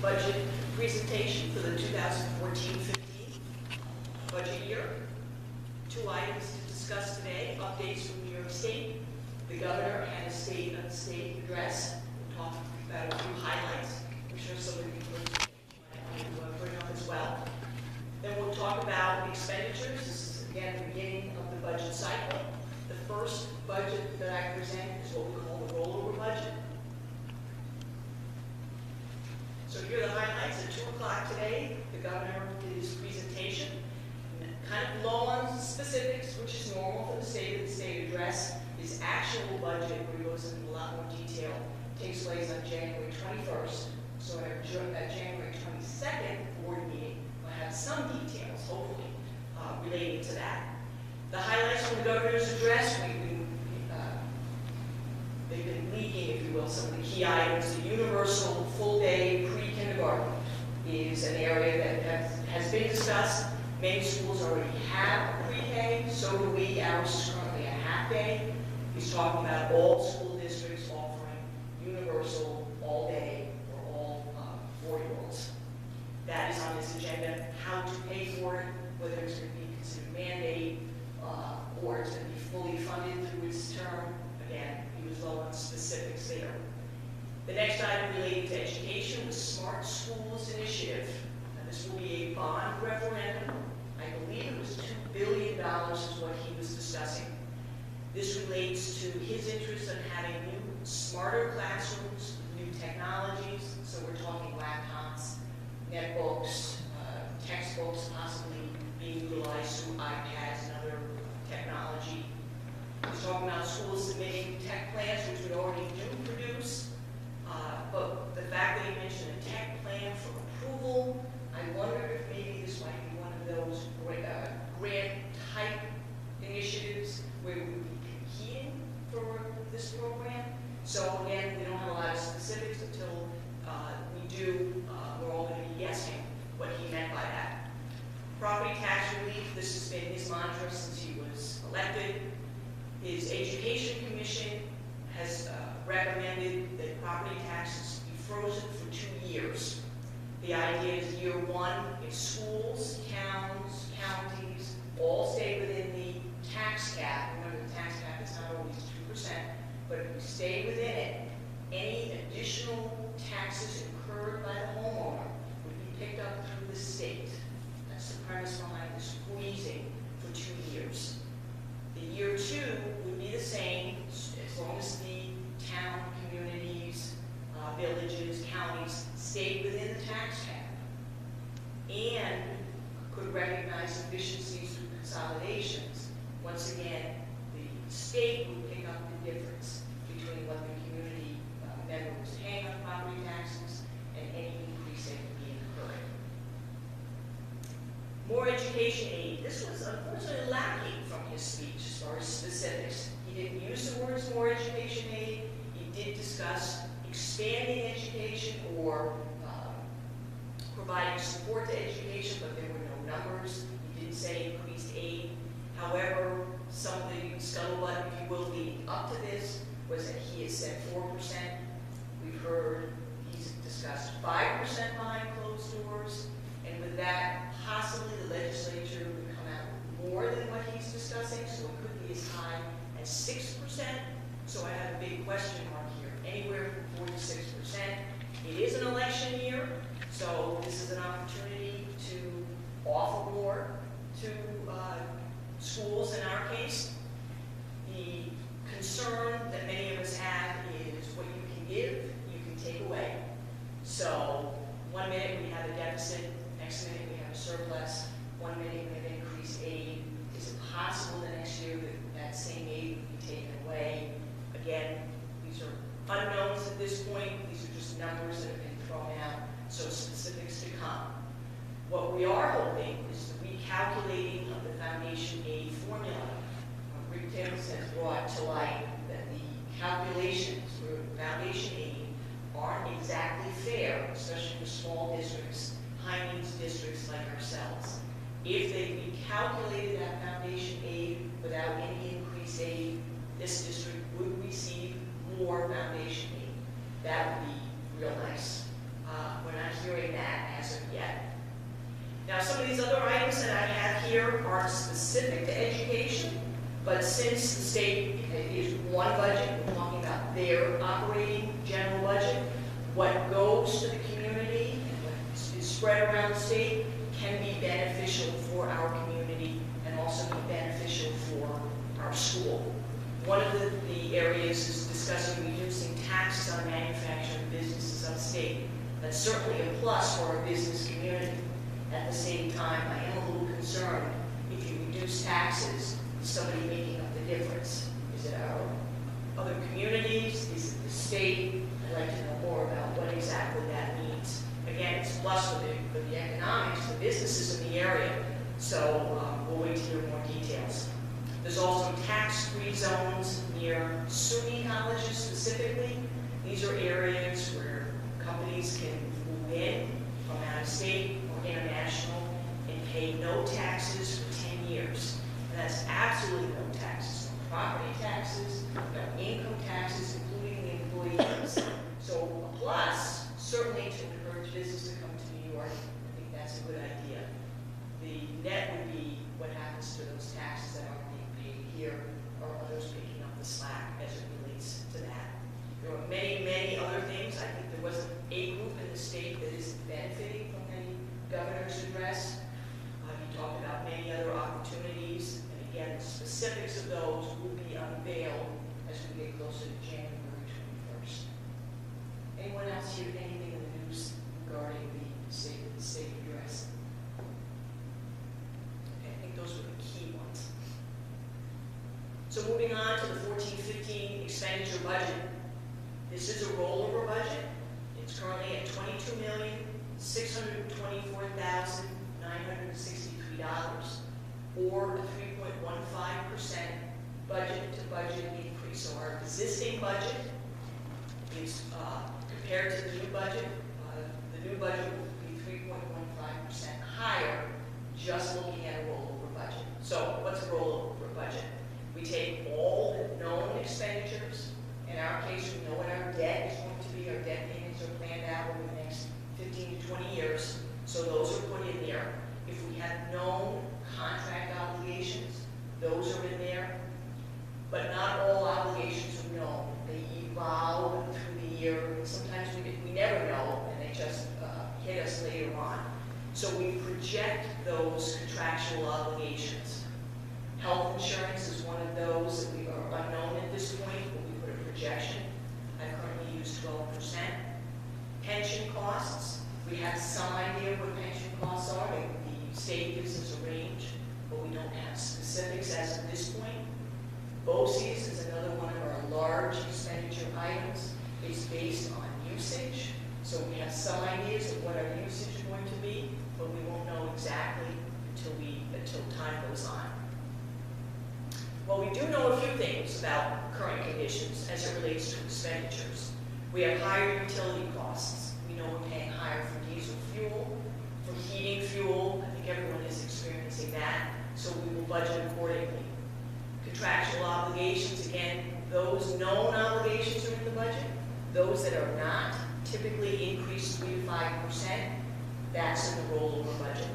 budget presentation for the 2014-15 budget year. Two items to discuss today: updates from New York State. The governor had a state address. We'll talk about a few highlights. I'm sure some of you might want to bring up as well. Then we'll talk about expenditures. This is again the beginning of the budget cycle. The first budget that I present is what we call the rollover budget. So here are the highlights. At 2 o'clock today, the governor did his presentation. Kind of low on specifics, which is normal for the state address. His actual budget, where he goes into a lot more detail, takes place on January 21st. So at January 22nd board meeting, we'll have some details, hopefully, relating to that. The highlights from the governor's address, they've been leaking, if you will, some of the key items. The universal full-day pre-kindergarten is an area that has been discussed. Many schools already have pre-K, so do we. Ours is currently a half-day. He's talking about all school districts offering universal all-day for all 4-year-olds. That is on his agenda. How to pay for it, whether it's going to be considered mandate or it's going to be fully funded through its term. Again, he was low on specifics there. The next item related to education was Smart Schools Initiative. Now, this will be a bond referendum. I believe it was $2 billion is what he was discussing. This relates to his interest in having new, smarter classrooms, new technologies. So we're talking laptops, netbooks, textbooks possibly being utilized through iPads and other technology. He's talking about schools submitting tech plans, which we already do produce. But the fact that he mentioned a tech plan for approval, I wonder if maybe this might be one of those grant-type initiatives where we would be competing for this program. So again, we don't have a lot of specifics until we do. We're all going to be guessing what he meant by that. Property tax relief, this has been his mantra since he was elected. His Education Commission has recommended that property taxes be frozen for 2 years. The idea is year one, if schools, towns, counties all stay within the tax cap, remember the tax cap is not always 2%, but if we stay within it, any additional taxes incurred by the homeowner would be picked up through the state. That's the premise behind the squeezing for 2 years. The year two would be the same as long as the town, communities, villages, counties stayed within the tax cap and could recognize efficiencies through consolidations. Once again, the state would pick up the difference between what the community member was paying on property taxes and any increase that would be incurred. More education aid. This was unfortunately lacking from his speech as far as specifics. He didn't use the words more education aid. He did discuss expanding education or providing support to education, but there were no numbers. He didn't say increased aid. However, some of the scuttlebutt, if you will, leading up to this was that he had said 4%. We've heard he's discussed 5% behind closed doors, and with that, possibly the legislature would come out with more than what he's discussing, so it could be as high as 6%. So I have a big question mark here, anywhere from 4 to 6%. It is an election year, so this is an opportunity to offer more to schools in our case. The concern that many of us have is what you can give, you can take away. So 1 minute we have a deficit, next minute we have a surplus, 1 minute we have increased aid. Is it possible the next year that that same aid would be taken away? Again, these are unknowns at this point. These are just numbers that have been thrown out, so specifics to come. What we are hoping is the recalculating of the foundation aid formula. Rick Timmons has brought to light that the calculations for foundation aid aren't exactly fair, especially for small districts, high-needs districts like ourselves. If they recalculated that foundation aid without any increased aid, this district would receive more foundation aid. That would be real nice. We're not hearing here aren't specific to education, but since the state is one budget, we're talking about their operating general budget, what goes to the community and what is spread around the state can be beneficial for our community and also be beneficial for our school. One of the areas is discussing reducing taxes on manufacturing businesses upstate. That's certainly a plus for our business community. At the same time, I am a little concerned if you reduce taxes, is somebody making up the difference? Is it our other communities? Is it the state? I'd like to know more about what exactly that means. Again, it's a plus for the economics, the businesses in the area, so we'll wait to hear more details. There's also tax-free zones near SUNY colleges specifically. These are areas where companies can move in from out of state or international and pay no taxes for 10 years. And that's absolutely no taxes. No property taxes, no income taxes, including the employees. So a plus, certainly to encourage business to come to New York. I think that's a good idea. The net would be what happens to those taxes that aren't being paid here or others picking up the slack as it relates to that. There are many, many other things. I think there wasn't a group in the state that isn't benefiting from the governor's address. He talked about many other opportunities, and again, the specifics of those will be unveiled as we get closer to January 21st. Anyone else hear anything in the news regarding the state address? Okay, I think those were the key ones. So moving on to the 14-15 expenditure budget. This is a rollover budget. It's currently at $22,624,963, or a 3.15% budget-to-budget increase. So our existing budget is compared to the new budget will be 3.15% higher, just looking at a rollover budget. So what's a rollover budget? We take all the known expenditures. In our case, we know what our debt is going to be. Our debt payments are planned out over the next 15 to 20 years. So those are put in there. If we have known contract obligations, those are in there. But not all obligations are known. They evolve through the year. Sometimes we never know, and they just hit us later on. So we project those contractual obligations. Health insurance is one of those that we are unknown at this point, but we put a projection. I currently use 12%. Pension costs, we have some idea what pension costs are. The state gives us a range, but we don't have specifics as of this point. BOCES is another one of our large expenditure items. It's based on usage, so we have some ideas of what our usage is going to be, but we won't know exactly until time goes on. Well, we do know a few things about current conditions as it relates to expenditures. We have higher utility costs. We know we're paying higher for diesel fuel, for heating fuel. I think everyone is experiencing that, so we will budget accordingly. Contractual obligations, again, those known obligations are in the budget. Those that are not typically increase 3 to 5%. That's in the rollover budget.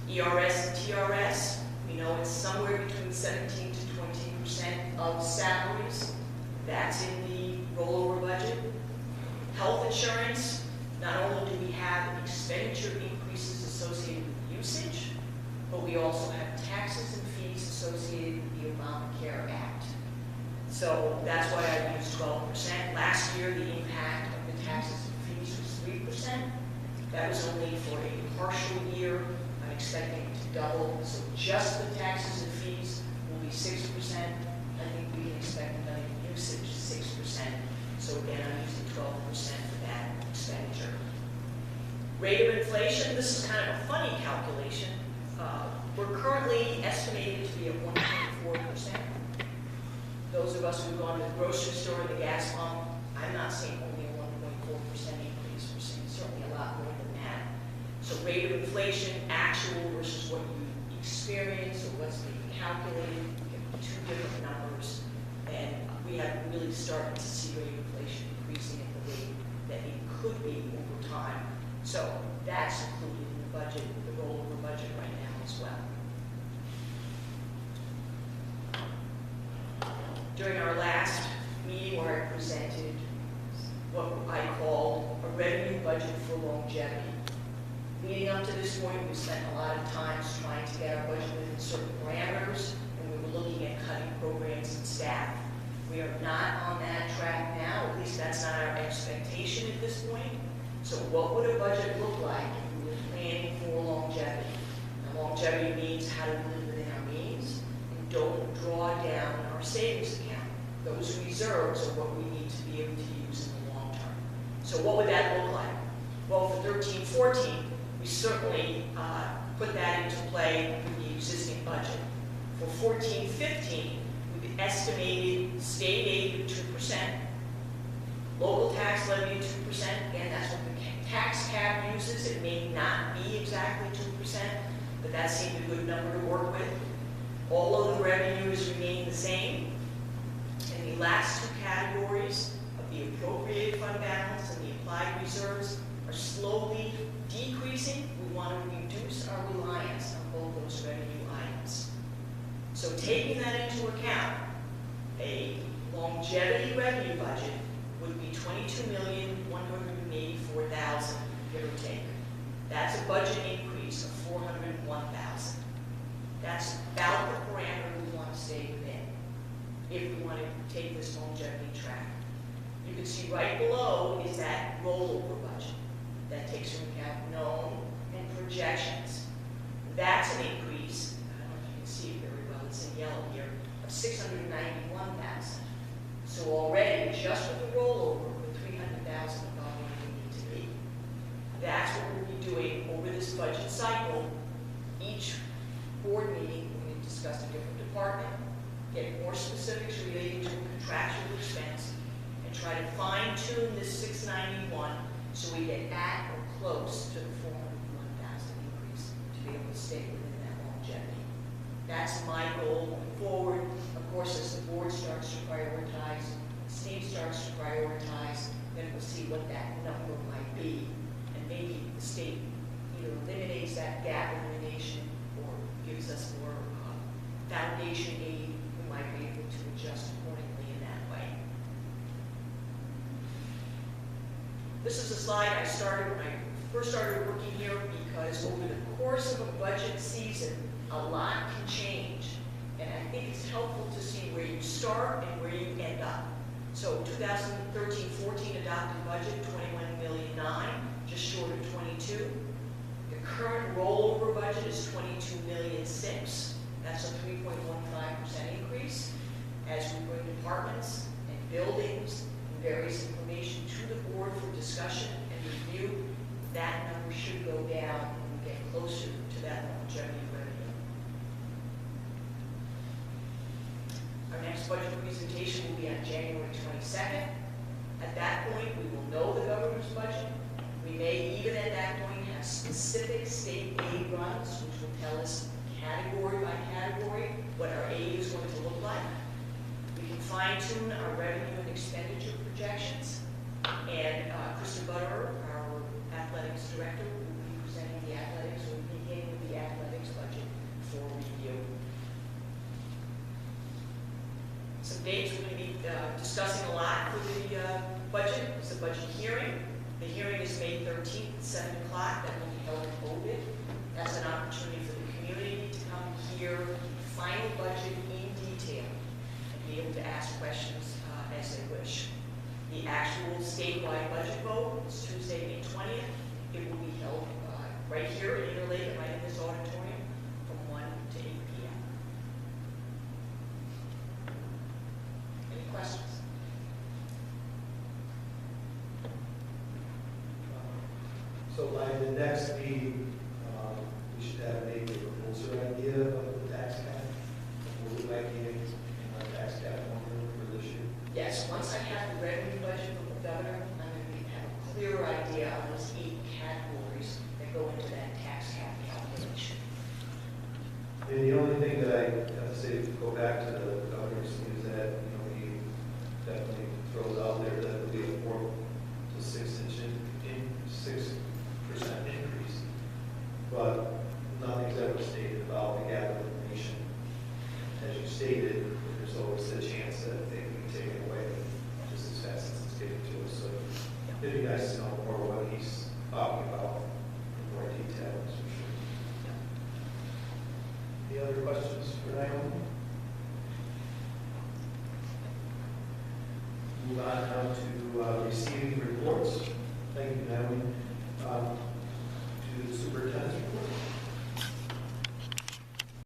ERS and TRS, we know it's somewhere between 17 to 20% of salaries. That's in the rollover budget. Health insurance, not only do we have expenditure increases associated with usage, but we also have taxes and fees associated with the Obamacare Act. So that's why I used 12%. Last year, the impact of the taxes and fees was 3%. That was only for a partial year. I'm expecting it to double. So just the taxes and fees will be 6%. I think we can expect another usage 6%. So again, I'm using 12% for that expenditure. Rate of inflation, this is kind of a funny calculation. We're currently estimated to be at 1.4%. Those of us who've gone to the grocery store, the gas pump, I'm not seeing only a 1.4% increase. We're seeing certainly a lot more than that. So rate of inflation, actual versus what you experience or what's being calculated, we have two different numbers. And we have really started to see rate of inflation increasing at the rate that it could be over time. So that's included in the budget, the rollover budget right now as well. During our last meeting where I presented what I called a revenue budget for longevity. Leading up to this point, we spent a lot of time trying to get our budget within certain parameters, and we were looking at cutting programs and staff. We are not on that track now, at least that's not our expectation at this point. So what would a budget look like if we were planning for longevity? Now, longevity means how to live within our means and don't draw down our savings account. Those reserves are what we need to be able to use in the long term. So what would that look like? Well, for 13-14, we certainly put that into play with the existing budget. For 14-15, we've estimated state aid of 2%, local tax levy of 2%. Again, that's what the tax cap uses. It may not be exactly 2%, but that seemed a good number to work with. All of the revenues remain the same. And the last two categories of the appropriated fund balance and the applied reserves are slowly decreasing. We want to reduce our reliance on both those revenue items. So taking that into account, a longevity revenue budget would be $22,184,000, give or take. That's a budget increase of $401,000. That's about the parameter we want to stay within if we want to take this longevity track. You can see right below is that rollover budget that takes into account known and projections. That's an increase, I don't know if you can see it very well, it's in yellow here, of $691,000. So already, just with the rollover, we're $300,000 above where we need to be. That's what we'll be doing over this budget cycle. Each board meeting, we're going to discuss a different department, get more specifics related to a contractual expense, and try to fine-tune this 691 so we get at or close to the 401,000 increase to be able to stay within that longevity. That's my goal going forward. Of course, as the board starts to prioritize, Steve starts to prioritize, then we'll see what that number might be. And maybe the state either eliminates that gap elimination or gives us more foundation aid. We might be able to adjust accordingly in that way. This is a slide I started when I first started working here because over the course of a budget season, a lot can change. And I think it's helpful to see where you start and where you end up. So 2013-14 adopted budget, $21,000,009, just short of 22. The current rollover budget is $22,000,006. That's a 3.15% increase. As we bring departments and buildings and various information to the board for discussion and review, that number should go down and we get closer to that longevity revenue. Our next budget presentation will be on January 22nd. At that point, we will know the governor's budget. We may even at that point have specific state aid runs, which will tell us category by category what our aid is going to look like. We can fine-tune our revenue and expenditure projections. And Kristen Butterer, our athletics director, will be presenting the athletics, or beginning with the athletics budget for review. Some dates we're going to be discussing a lot for the budget. It's a budget hearing. The hearing is May 13th at 7 o'clock. That will be held in Ovid. That's an opportunity for the community to come hear the final budget in detail and be able to ask questions as they wish. The actual statewide budget vote is Tuesday, May 20th. It will be held right here in Interlake, right in this auditorium, from 1 to 8 p.m. Any questions? So by the next meeting, we should have maybe a closer idea of the tax cap, what we might be in our tax cap number for this year. Yes, once I have the revenue budget from the governor, I'm going to have a clearer idea on those 8 categories that go into that tax cap calculation. And the only thing that I have to say, to go back to the governor's thing, is that, you know, he definitely throws out there that it'll be a 4 to 6% there's a chance that they can be taken away just as fast as it's getting to us. So it'd be nice to know more what he's talking about in more detail, that's for sure. Any other questions for Naomi? Move on now to receiving reports. Thank you, Naomi. To the superintendent's report.